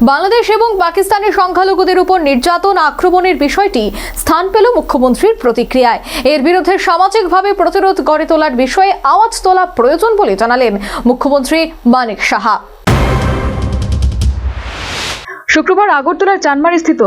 বাংলাদেশ এবং পাকিস্তানের সংখ্যালঘুদের উপর নির্যাতন আক্রমণের বিষয়টি স্থান পেল মুখ্যমন্ত্রীর প্রতিক্রিয়ায়। এর বিরুদ্ধে সামাজিকভাবে প্রতিরোধ গড়ে তোলার বিষয়ে আওয়াজ তোলা প্রয়োজন বলে জানালেন মুখ্যমন্ত্রী মানিক সাহা। শুক্রবার আগরতলার চানমারীস্থিত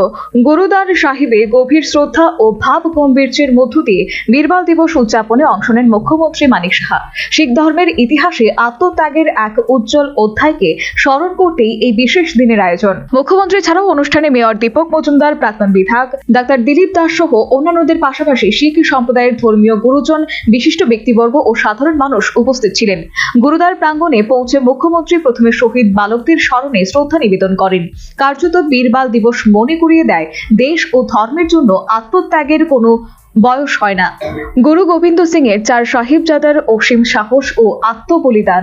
গুরুদ্বার সাহিবে গভীর শ্রদ্ধা ও ভাব গম্ভীর্যের মধ্য দিয়ে বীরবাল দিবস উদযাপনে অংশ নেন মুখ্যমন্ত্রী মানিক সাহা। শিখ ধর্মের ইতিহাসে আত্মত্যাগের এক উজ্জ্বল অধ্যায়কে স্মরণ করতেই এই বিশেষ দিনের আয়োজন। মুখ্যমন্ত্রী ছাড়াও অনুষ্ঠানে মেয়র দীপক মজুমদার, প্রাক্তন বিধায়ক ডাক্তার দিলীপ দাস সহ অন্যান্যদের পাশাপাশি শিখ সম্প্রদায়ের ধর্মীয় গুরুজন, বিশিষ্ট ব্যক্তিবর্গ ও সাধারণ মানুষ উপস্থিত ছিলেন। গুরুদ্বার প্রাঙ্গণে পৌঁছে মুখ্যমন্ত্রী প্রথমে শহীদ বালকদের স্মরণে শ্রদ্ধা নিবেদন করেন। কার্যত বীরবাল দিবস মনে করিয়ে দেয় দেশ ও ধর্মের জন্য আত্মত্যাগের কোনো বয়স হয় না। গুরু গোবিন্দ সিং এর 4 সাহিবজাদার অসীম সাহস ও আত্মবলিদান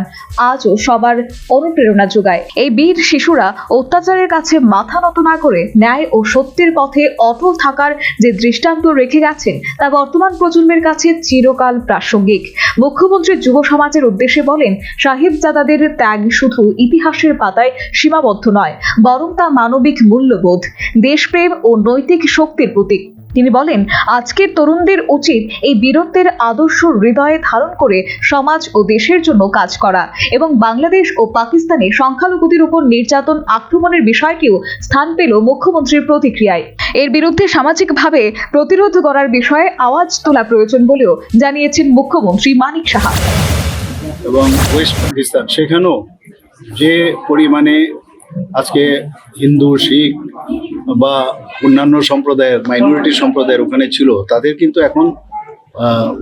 আজও সবার অনুপ্রেরণা যোগায়। এই বীর শিশুরা অত্যাচারের কাছে মাথা নত না করে ন্যায় ও সত্যের পথে অটল থাকার যে দৃষ্টান্ত রেখে গেছেন তা বর্তমান প্রজন্মের কাছে চিরকাল প্রাসঙ্গিক। মুখ্যমন্ত্রী যুব সমাজের উদ্দেশ্যে বলেন, সাহিবজাদাদের ত্যাগ শুধু ইতিহাসের পাতায় সীমাবদ্ধ নয়, বরং তা মানবিক মূল্যবোধ, দেশপ্রেম ও নৈতিক শক্তির প্রতীক। তিনি বলেন, আজকের তরুণদের উচিত এই বীরত্বের আদর্শ হৃদয়ে ধারণ করে সমাজ ও দেশের জন্য কাজ করা এবং বাংলাদেশ ও পাকিস্তানে সংখ্যালঘুদের উপর নির্যাতন আক্রমণের বিষয়টিও স্থান পেল মুখ্যমন্ত্রীর প্রতিক্রিয়ায়। এর বিরুদ্ধে সামাজিকভাবে প্রতিরোধ করার বিষয়ে আওয়াজ তোলা প্রয়োজন বলেও জানিয়েছেন মুখ্যমন্ত্রী মানিক সাহা। এবং ওয়েস্ট পাকিস্তান সেখানেও যে পরিমাণে আজকে হিন্দু, শিখ বা অন্যান্য সম্প্রদায়ের, মাইনরিটি সম্প্রদায়ের ওখানে ছিল, তাদের কিন্তু এখন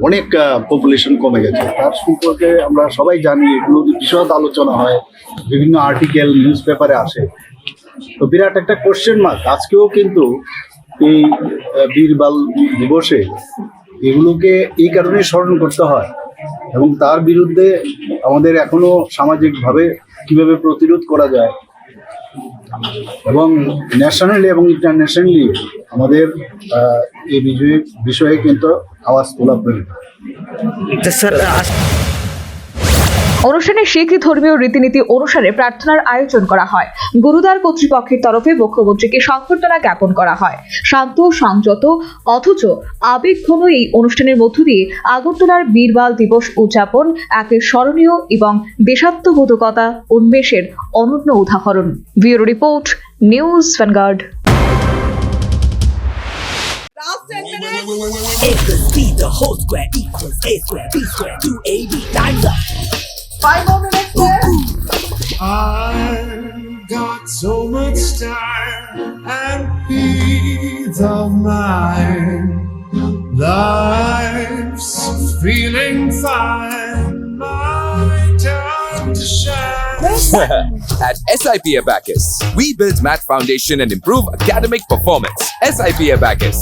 অনেক পপুলেশন কমে গেছে। তার সম্পর্কে আমরা সবাই জানি, এগুলো বিশদ আলোচনা হয়, বিভিন্ন আর্টিকেল নিউজ পেপারে আসে। তো বিরাট একটা কোশ্চেন মার্ক আজকেও কিন্তু এই বীরবাল দিবসে এগুলোকে এই কারণে স্মরণ করতে হয় এবং তার বিরুদ্ধে আমাদের এখনো সামাজিকভাবে কিভাবে প্রতিরোধ করা যায় এবং ন্যাশনালি এবং ইন্টারন্যাশনালি আমাদের এই বিষয়ে কিন্তু আওয়াজ তোলা প্রয়োজন। অনুষ্ঠানে শিখ ধর্মীয় রীতিনীতি অনুসারে প্রার্থনার আয়োজন করা হয়। গুরুদ্বার কর্তৃপক্ষের তরফে মুখ্যমন্ত্রীকে সংবর্ধনা জ্ঞাপন করা হয়। শান্ত, সংযত অথচ আবেগঘন এই অনুষ্ঠানের মধ্য দিয়ে আগরতলার বীরবাল দিবস উদযাপন এক স্মরণীয় এবং দেশাত্মবোধকতা উন্মেষের অনন্য উদাহরণ। Bureau report, news vanguard. A plus B, the whole square equals A square, B square, 2AB, times up. 5 more minutes there. I've got so much time and peace of mind. Life's feeling fine. My time to shine. At SIP Abacus, we build math foundation and improve academic performance. SIP Abacus,